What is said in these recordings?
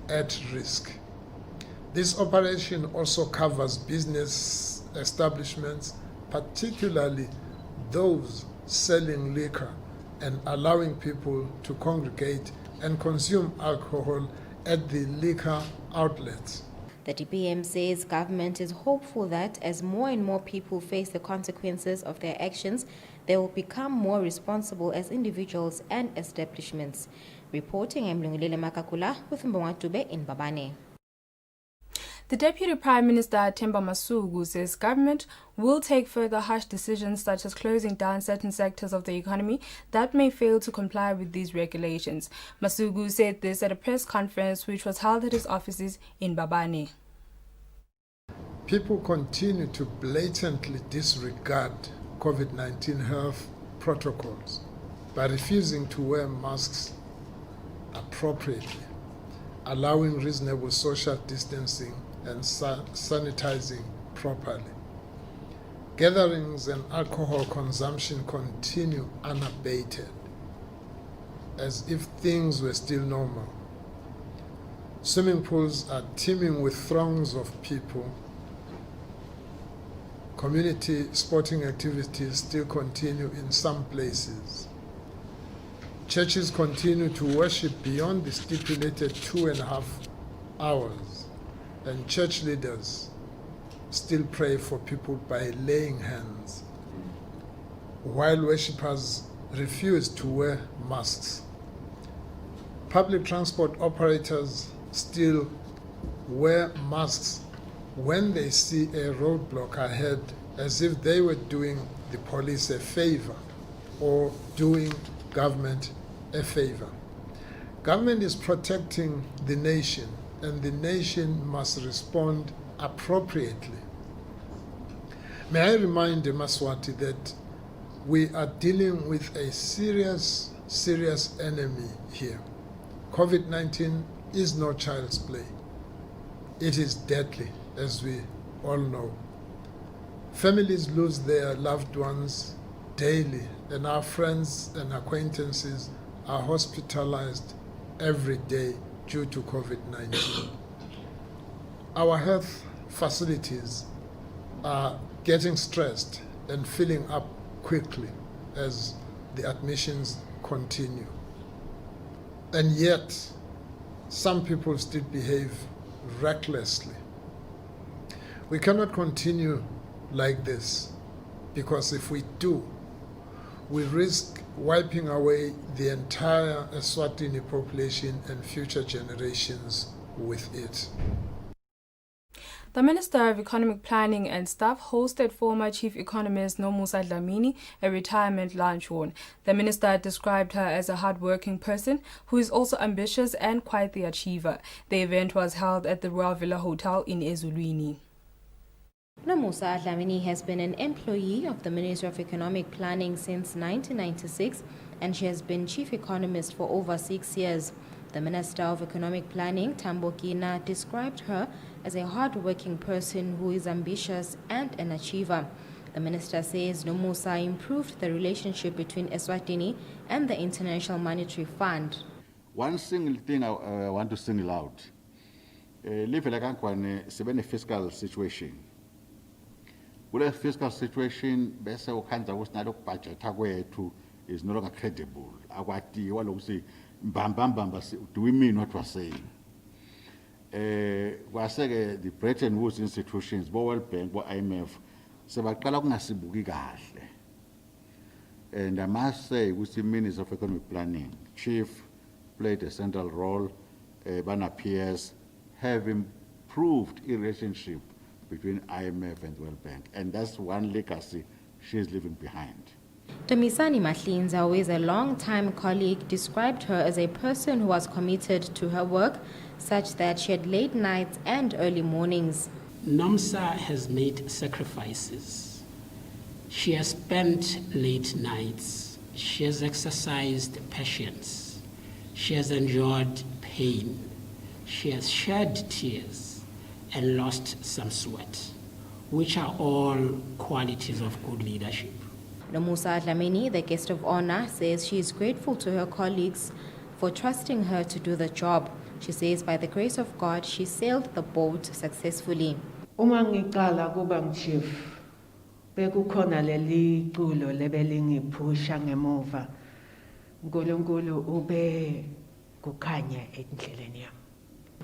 at risk. This operation also covers business establishments, particularly those selling liquor and allowing people to congregate and consume alcohol at the liquor outlets. The DPM says government is hopeful that as more and more people face the consequences of their actions, they will become more responsible as individuals and establishments. Reporting, I'm Lungilele Makakula with Mbongatube in Babane. The Deputy Prime Minister Themba Masuku says government will take further harsh decisions such as closing down certain sectors of the economy that may fail to comply with these regulations. Masuku said this at a press conference which was held at his offices in Babane. People continue to blatantly disregard COVID-19 health protocols by refusing to wear masks appropriately, allowing reasonable social distancing and sanitizing properly. Gatherings and alcohol consumption continue unabated, as if things were still normal. Swimming pools are teeming with throngs of people. Community sporting activities still continue in some places. Churches continue to worship beyond the stipulated 2.5 hours, and church leaders still pray for people by laying hands, while worshippers refuse to wear masks. Public transport operators still wear masks when they see a roadblock ahead, as if they were doing the police a favor or doing government a favor. Government is protecting the nation, and the nation must respond appropriately. May I remind the Eswatini that we are dealing with a serious enemy here. COVID-19 is no child's play. It is deadly, as we all know. Families lose their loved ones daily, and our friends and acquaintances are hospitalized every day due to COVID-19. Our health facilities are getting stressed and filling up quickly as the admissions continue. And yet, some people still behave recklessly. We cannot continue like this, because if we do, we risk wiping away the entire Eswatini population and future generations with it. The Minister of Economic Planning and Staff hosted former Chief Economist Nomusa Dlamini a retirement luncheon. The minister described her as a hard-working person who is also ambitious and quite the achiever. The event was held at the Royal Villa Hotel in Eswatini. Nomusa Dlamini has been an employee of the Ministry of Economic Planning since 1996, and she has been Chief Economist for over 6 years. The Minister of Economic Planning, Tambo Kina, described her as a hard-working person who is ambitious and an achiever. The minister says Nomusa improved the relationship between Eswatini and the International Monetary Fund. One single thing I want to single out, live like a fiscal situation. With a fiscal situation, budget is no longer credible. Do we mean what we're saying? The Bretton Woods institutions, World Bank, IMF, and I must say, with the Minister of Economic Planning, Chief played a central role. Bana peers have improved the relationship between IMF and World Bank, and that's one legacy she's leaving behind. Tomisani Mahlinza, who is a long-time colleague, described her as a person who was committed to her work, such that she had late nights and early mornings. Nomsa has made sacrifices. She has spent late nights. She has exercised patience. She has endured pain. She has shed tears and lost some sweat, which are all qualities of good leadership. Nomusa Dlamini, the guest of honor, says she is grateful to her colleagues for trusting her to do the job. She says by the grace of God, she sailed the boat successfully. Uma ngiqala kuba ngu-chief bekukhona leli culo lebelingiphusha ngemuva. uNkulunkulu ube kukhanya endleleni yami.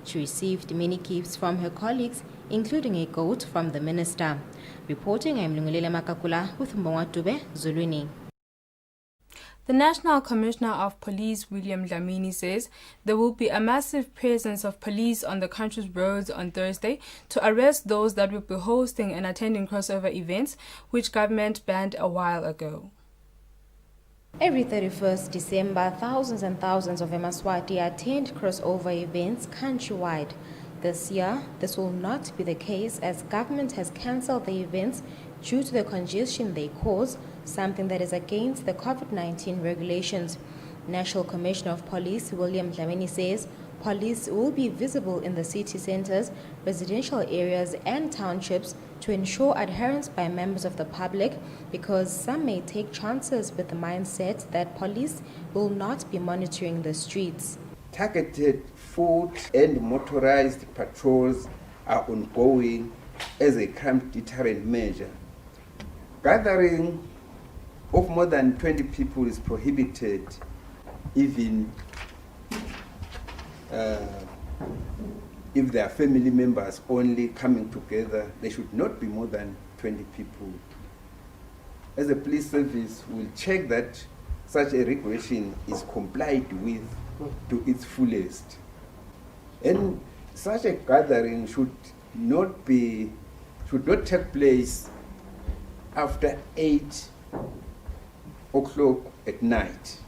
She received many gifts from her colleagues, including a goat from the minister. Reporting, I'm Lungulele Makakula with Mbongwa Zulwini. The National Commissioner of Police, William Dlamini, says there will be a massive presence of police on the country's roads on Thursday to arrest those that will be hosting and attending crossover events, which government banned a while ago. Every 31st December, thousands and thousands of Eswatini attend crossover events countrywide. This year, this will not be the case as government has cancelled the events due to the congestion they cause, something that is against the COVID-19 regulations. National Commissioner of Police William Dlamini says police will be visible in the city centers, residential areas and townships to ensure adherence by members of the public, because some may take chances with the mindset that police will not be monitoring the streets. Targeted foot and motorized patrols are ongoing as a crime deterrent measure. Gathering of more than 20 people is prohibited, even if they are family members only coming together. There should not be more than 20 people. As a police service, we'll check that such a regulation is complied with to its fullest. And such a gathering should not take place after 8 o'clock at night.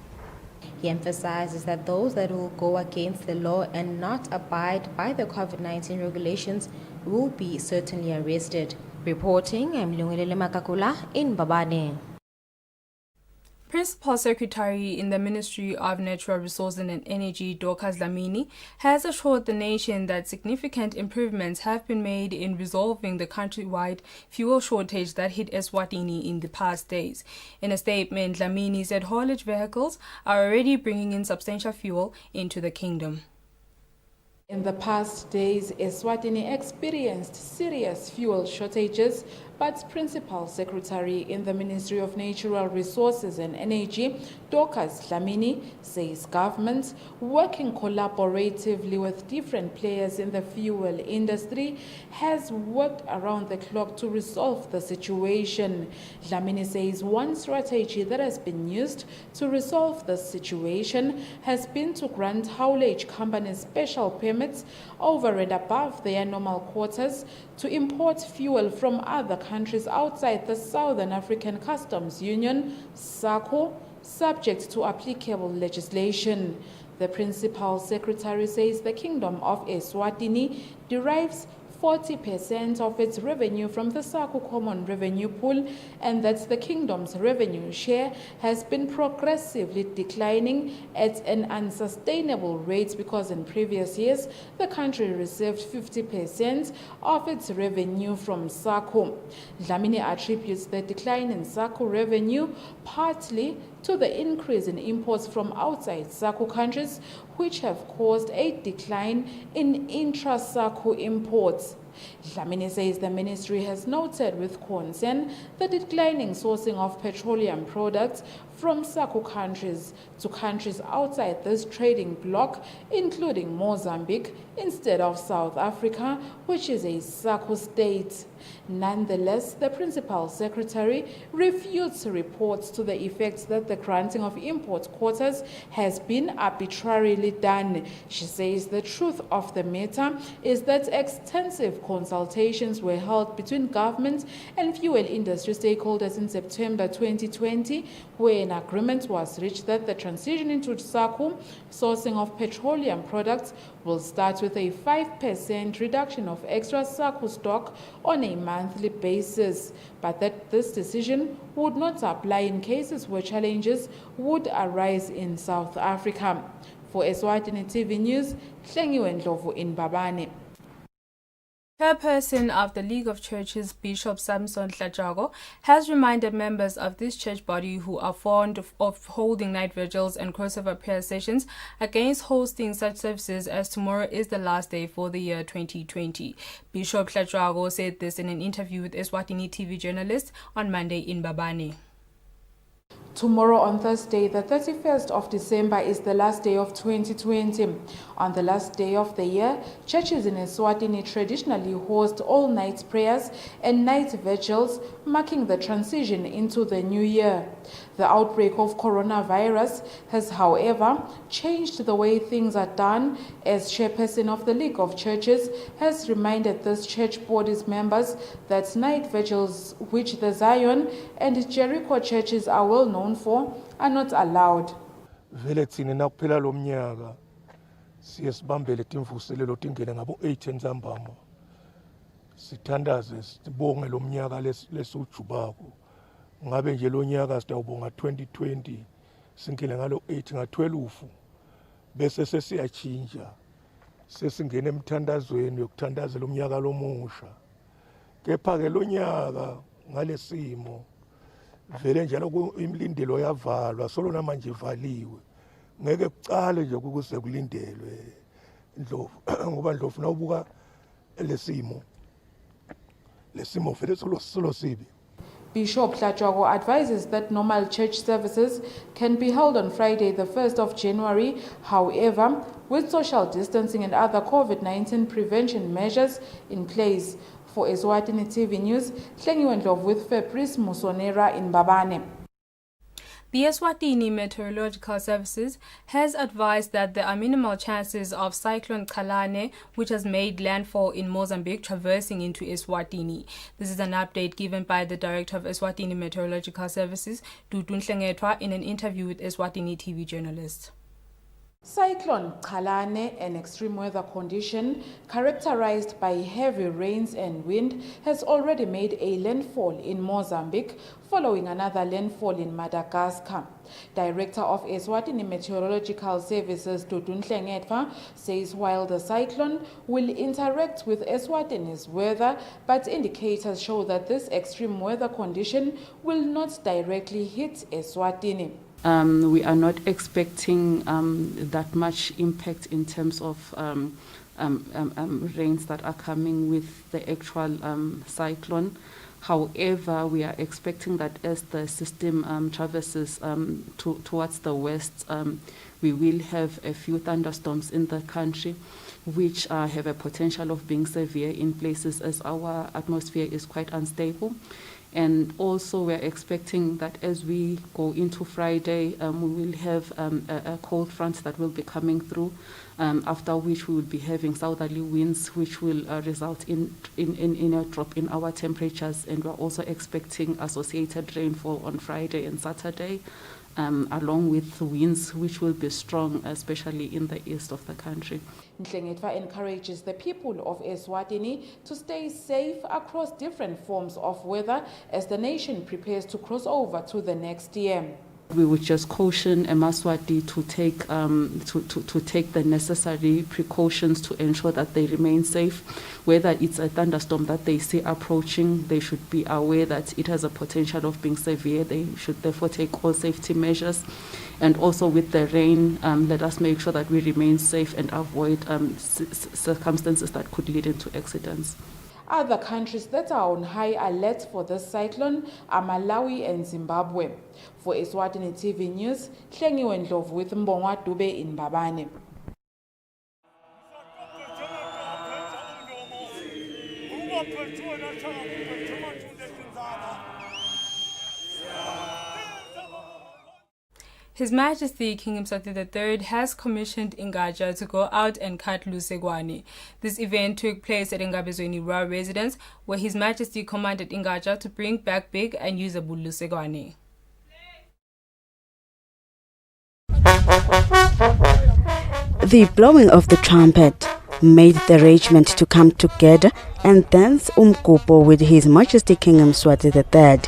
He emphasizes that those that will go against the law and not abide by the COVID-19 regulations will be certainly arrested. Reporting, I'm Lungulele Makakula in Babane. Principal Secretary in the Ministry of Natural Resources and Energy, Dorcas Dlamini, has assured the nation that significant improvements have been made in resolving the countrywide fuel shortage that hit Eswatini in the past days. In a statement, Dlamini said haulage vehicles are already bringing in substantial fuel into the kingdom. In the past days, Eswatini experienced serious fuel shortages, but Principal Secretary in the Ministry of Natural Resources and Energy, Dorcas Dlamini, says government, working collaboratively with different players in the fuel industry, has worked around the clock to resolve the situation. Dlamini says one strategy that has been used to resolve the situation has been to grant haulage companies special permits over and above their normal quotas to import fuel from other countries outside the Southern African Customs Union, SACU, subject to applicable legislation. The Principal Secretary says the Kingdom of Eswatini derives 40% of its revenue from the SACU Common Revenue Pool, and that the Kingdom's revenue share has been progressively declining at an unsustainable rate because in previous years the country received 50% of its revenue from SACU. Dlamini attributes the decline in SACU revenue partly to the increase in imports from outside SACU countries, which have caused a decline in intra-SACU imports. Dlamini says the ministry has noted with concern the declining sourcing of petroleum products from SACU countries to countries outside this trading bloc, including Mozambique, instead of South Africa, which is a SACU state. Nonetheless, the Principal Secretary refutes reports to the effect that the granting of import quotas has been arbitrarily done. She says the truth of the matter is that extensive consultations were held between government and fuel industry stakeholders in September 2020, where an agreement was reached that the transition into SACU sourcing of petroleum products will start with a 5% reduction of extra SACU stock on a monthly basis, but that this decision would not apply in cases where challenges would arise in South Africa. For Eswatini TV News, Hlengiwe Ndlovu in Babane. Chairperson of the League of Churches, Bishop Samson Hlajago, has reminded members of this church body who are fond of holding night vigils and crossover prayer sessions against hosting such services, as tomorrow is the last day for the year 2020. Bishop Hlajago said this in an interview with Eswatini TV journalists on Monday in Mbabane. Tomorrow, on Thursday, the 31st of December, is the last day of 2020. On the last day of the year, churches in Eswatini traditionally host all-night prayers and night vigils, marking the transition into the new year. The outbreak of coronavirus has, however, changed the way things are done, as chairperson of the League of Churches has reminded this church body's members that night vigils, which the Zion and Jericho churches are well known for, are not allowed. Vele thina nakuphela lo mnyaka siye sibambele timvuselelo tingene ngabo 8 entsambama sithandaze sibonge lo mnyaka lesujubako ngabe nje lo nyaka sitawubonga 2020 sinkile ngalo 8 nga12 bese sesiyachinja sesingena emthandazweni yokuthandaza lo mnyaka lomusha kepha ke lo nyaka ngalesimo vele njalo imlindelo yavalwa solona manje ivaliwe ngeke kucale nje ukuze kulindelwe Ndlovu ngoba Ndlovu nawubuka lesimo vele solo sibi. Bishop Hlajago advises that normal church services can be held on Friday, the 1st of January. However, with social distancing and other COVID-19 prevention measures in place. For Eswatini TV News, Hlengiwe Ndlovu with Fabrice Musonera in Mbabane. The Eswatini Meteorological Services has advised that there are minimal chances of Cyclone Kalani, which has made landfall in Mozambique, traversing into Eswatini. This is an update given by the Director of Eswatini Meteorological Services, Dudun Hlengetwa, in an interview with Eswatini TV journalists. Cyclone Kalani, an extreme weather condition characterized by heavy rains and wind, has already made a landfall in Mozambique, following another landfall in Madagascar. Director of Eswatini Meteorological Services, Dudun Hlengetwa, says while the cyclone will interact with Eswatini's weather, but indicators show that this extreme weather condition will not directly hit Eswatini. We are not expecting that much impact in terms of rains that are coming with the actual cyclone. However, we are expecting that as the system traverses towards the west, we will have a few thunderstorms in the country, which have a potential of being severe in places as our atmosphere is quite unstable. And also we're expecting that as we go into Friday, we will have a cold front that will be coming through, after which we will be having southerly winds, which will result in a drop in our temperatures. And we're also expecting associated rainfall on Friday and Saturday, along with winds which will be strong, especially in the east of the country. Hlengetwa encourages the people of Eswatini to stay safe across different forms of weather as the nation prepares to cross over to the next year. We would just caution Emaswati to take the necessary precautions to ensure that they remain safe. Whether it's a thunderstorm that they see approaching, they should be aware that it has a potential of being severe. They should therefore take all safety measures. And also with the rain, let us make sure that we remain safe and avoid circumstances that could lead into accidents. Other countries that are on high alert for this cyclone are Malawi and Zimbabwe. For Eswatini TV News, Hlengiwe Ndlovu with Mbongwa Dube in Mbabane. His Majesty King Mswati III has commissioned Ingaja to go out and cut Lusegwane. This event took place at Ngabezweni Royal Residence, where His Majesty commanded Ingaja to bring back big and usable Lusegwane. The blowing of the trumpet made the regiment to come together and dance umgubo with His Majesty King Mswati III.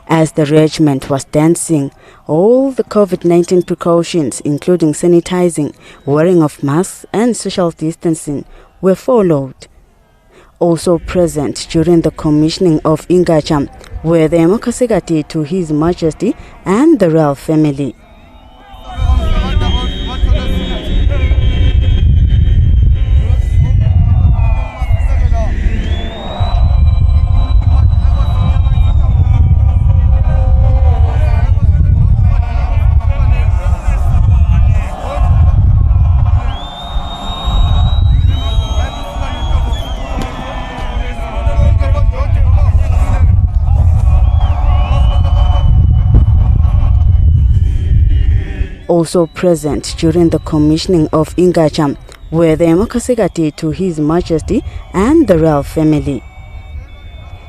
As the regiment was dancing, all the COVID-19 precautions, including sanitizing, wearing of masks and social distancing, were followed. Also present during the commissioning of Ingacha were the Makasigati to His Majesty and the royal family. Also present during the commissioning of Ingacha were the Makasigati to His Majesty and the royal family.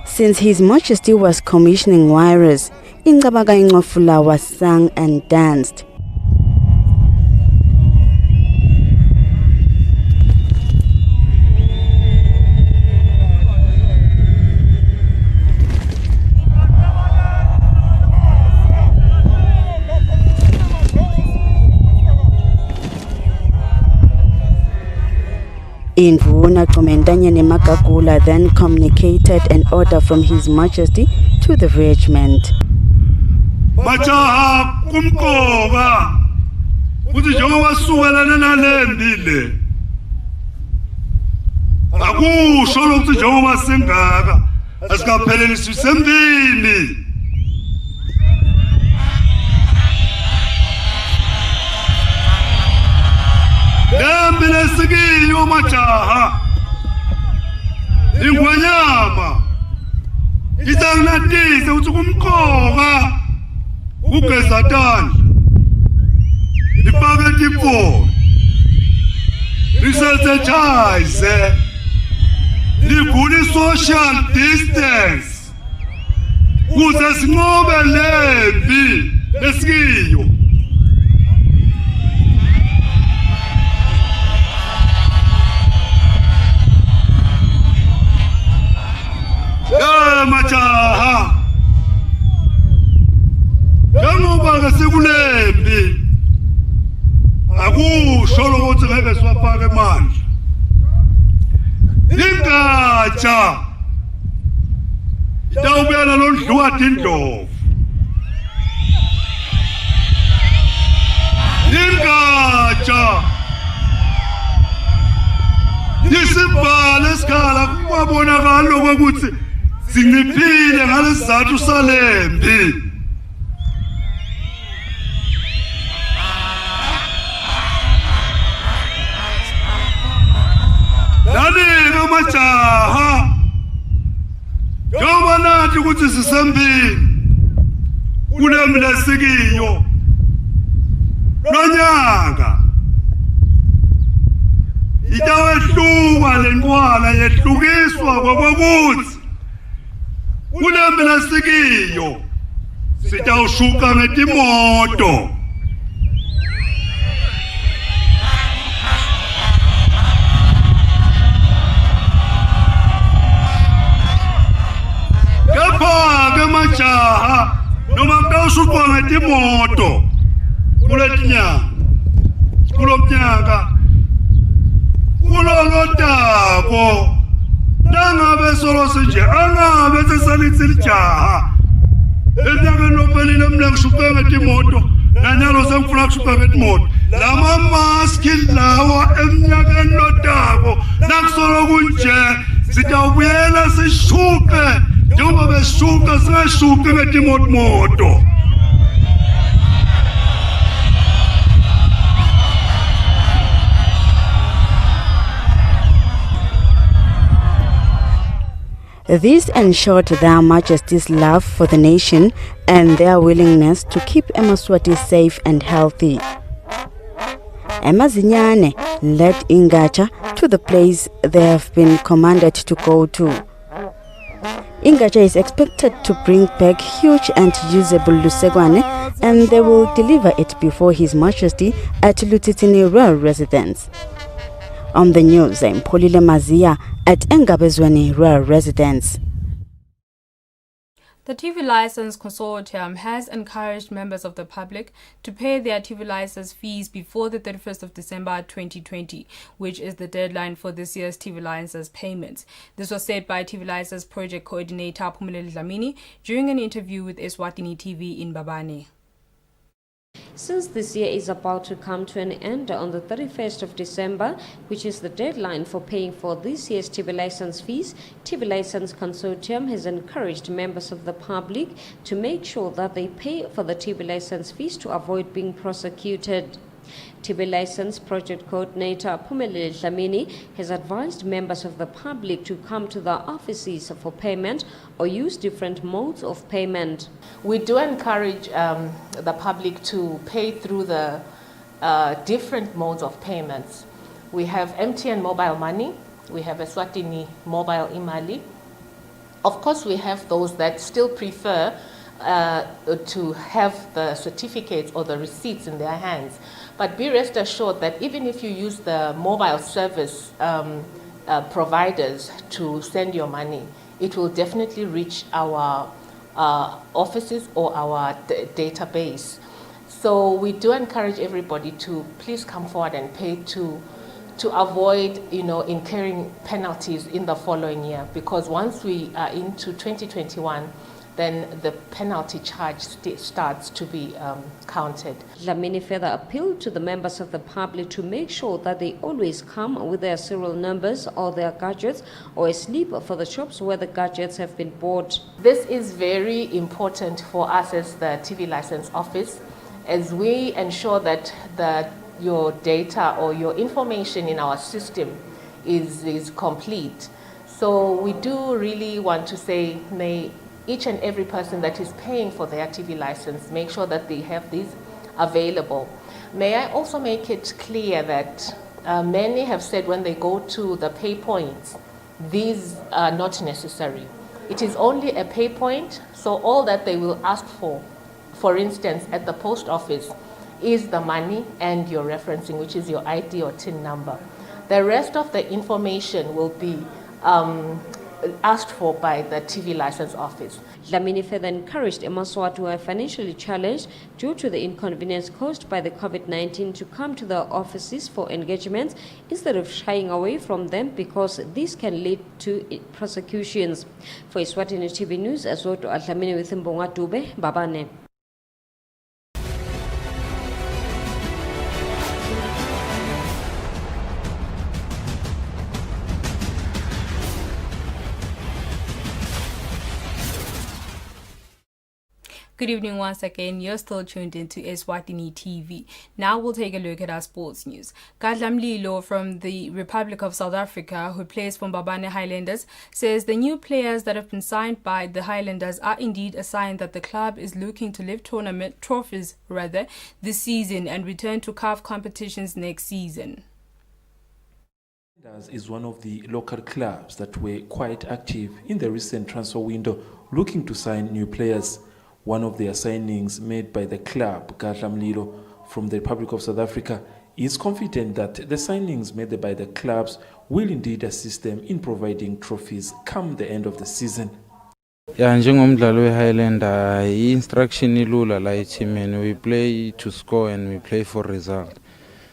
Since His Majesty was commissioning Wairas, Ingabaga Ingofula was sung and danced. Indvuna Komendanya Makagula then communicated an order from His Majesty to the regiment. Majaha kumkoga uthi njengoba sukelana nalembile akusho lokuthi njengoba sengaka asikaphelelisi sembili. Lembile sikiyo majaha ingwanyama isangnatise uthi kumkoga ugeza tandla ifake tipho isensitize livule social distance kuze sinqobe lempi lesikiyo. Majaha njengoba sekulembi akusho lokuthi ngeke siwafake manje. Ingatsha itawubuyela londluwadi indlovu. Ingatsha isibhalo esikhala kwabonakala lokuthi singiphile ngalesizathu salembi. Nani majaha njengoba nathi ukuthi sisembili kulembi lesikiyo lonyaka itawehluka lenqwala yehlukiswa ngokuthi kulembi lesikiyo sitawushuka ngetimoto. Kepha-ke majaha noma kutawushukwa ngetimoto kulo mnyaka kulolotako nangabe solo sinje angabe sesalithi lijaha enyakeni lophelile mina ngishukwe ngetimoto nanyalo sengifuna kushukwa ngetimoto. Lama maski lawa emnyakeni lotako nakusolo kunje sitawubuyela sishuke njengoba beshuka singashuki ngetimoto. This ensured Their Majesty's love for the nation and their willingness to keep Eswatini safe and healthy. Emazinyane led Ingacha to the place they have been commanded to go to. Ingacha is expected to bring back huge and usable lusegwane, and they will deliver it before His Majesty at Lutitini Royal Residence. On the news, I'm Polile Mazia at Engabezweni Royal Residence. The TV License Consortium has encouraged members of the public to pay their TV license fees before the 31st of December 2020, which is the deadline for this year's TV license payments. This was said by TV License Project Coordinator Phumelele Dlamini during an interview with Eswatini TV in Mbabane. Since this year is about to come to an end on the 31st of December, which is the deadline for paying for this year's TV license fees, TV License Consortium has encouraged members of the public to make sure that they pay for the TV license fees to avoid being prosecuted. TV License Project Coordinator Phumelele Dlamini has advised members of the public to come to the offices for payment or use different modes of payment. We do encourage the public to pay through the different modes of payments. We have MTN mobile money, we have Eswatini mobile imali. Of course, we have those that still prefer to have the certificates or the receipts in their hands. But be rest assured that even if you use the mobile service providers to send your money, it will definitely reach our offices or our database. So we do encourage everybody to please come forward and pay to avoid, incurring penalties in the following year. Because once we are into 2021, then the penalty charge starts to be counted. Dlamini further appealed to the members of the public to make sure that they always come with their serial numbers or their gadgets or a slip for the shops where the gadgets have been bought. This is very important for us as the TV license office, as we ensure that your data or your information in our system is complete. So we do really want to say, may each and every person that is paying for their TV license make sure that they have these available. May I also make it clear that many have said when they go to the pay points, these are not necessary. It is only a pay point, so all that they will ask for instance, at the post office, is the money and your referencing, which is your ID or TIN number. The rest of the information will be asked for by the TV license office. Dlamini further encouraged Emaswati who are financially challenged due to the inconvenience caused by the COVID-19 to come to the offices for engagements instead of shying away from them, because this can lead to prosecutions. For Eswatini TV News, Azwoto Dlamini with Mbonga Dube, Mbabane. Good evening once again. You're still tuned into Eswatini TV. Now we'll take a look at our sports news. Gadlamlilo from the Republic of South Africa, who plays for Mbabane Highlanders, says the new players that have been signed by the Highlanders are indeed a sign that the club is looking to lift tournament trophies this season and return to CAF competitions next season. Is one of the local clubs that were quite active in the recent transfer window, looking to sign new players. One of their signings made by the club, Gadlamlilo from the Republic of South Africa, is confident that the signings made by the clubs will indeed assist them in providing trophies come the end of the season. Yeah, njengomdlali weHighlander, instruction ilula la ichimeni. We play to score and we play for result.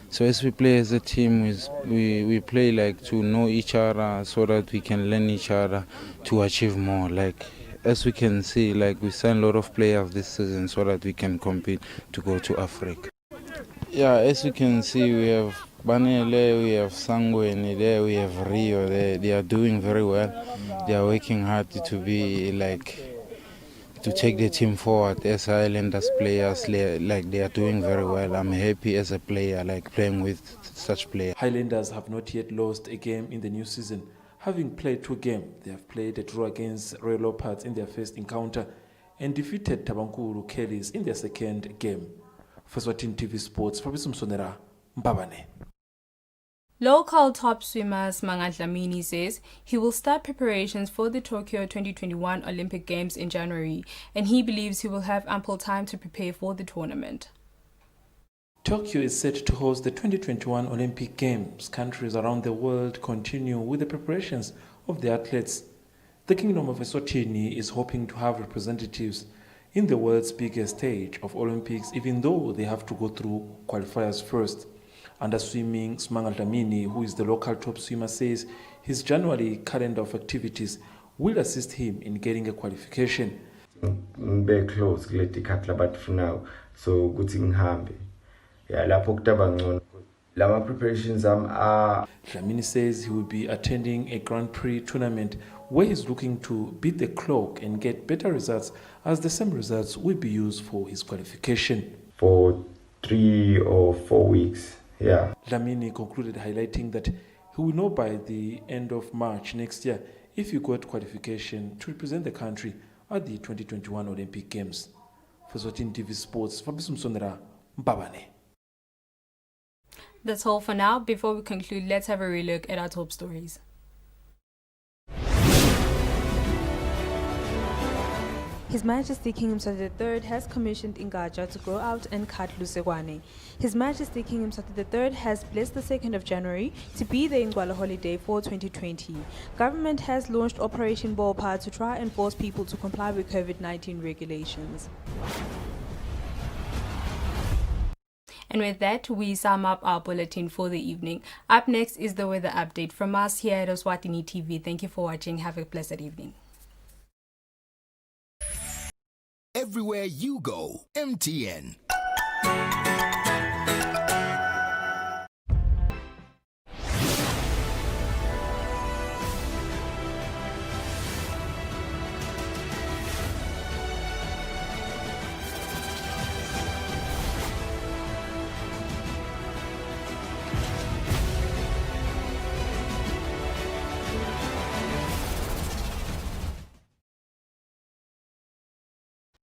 So as we play as a team, we play like to know each other so that we can learn each other to achieve more. Like as we can see, like we signed a lot of players this season so that we can compete to go to Africa. Yeah, as you can see, we have Banele, we have Sangweni there, we have Rio there. They are doing very well. They are working hard to be to take the team forward as Highlanders players. Like they are doing very well. I'm happy as a player, like playing with such players. Highlanders have not yet lost a game in the new season. Having played 2 games, they have played a draw against Royal Leopards in their first encounter and defeated Tabankulu Kellys in their second game. For Eswatini TV Sports, Fabrice Msonera, Mbabane. Local top swimmer Mangat Dlamini says he will start preparations for the Tokyo 2021 Olympic Games in January, and he believes he will have ample time to prepare for the tournament. Tokyo is set to host the 2021 Olympic Games. Countries around the world continue with the preparations of the athletes. The Kingdom of Eswatini is hoping to have representatives in the world's biggest stage of Olympics, even though they have to go through qualifiers first. Under swimming, Smangal Dlamini, who is the local top swimmer, says his January calendar of activities will assist him in getting a qualification. Very close but for now, so good thing hambe. Yeah, lapho kutaba ngcono. Lama preparations are. Dlamini says he will be attending a Grand Prix tournament where he's looking to beat the clock and get better results, as the same results will be used for his qualification. For 3 or 4 weeks, yeah. Dlamini concluded highlighting that he will know by the end of March next year if he got qualification to represent the country at the 2021 Olympic Games. For Eswatini TV Sports, Fabrice Msonera, Mbabane. That's all for now. Before we conclude, let's have a relook at our top stories. His Majesty King Mswati III has commissioned Ingaja to go out and cut Lusekwane. His Majesty King Mswati III has blessed the 2nd of January to be the Ingwala holiday for 2020. Government has launched Operation Ballpa to try and force people to comply with COVID-19 regulations. And with that, we sum up our bulletin for the evening. Up next is the weather update from us here at Eswatini TV. Thank you for watching. Have a blessed evening. Everywhere you go, MTN.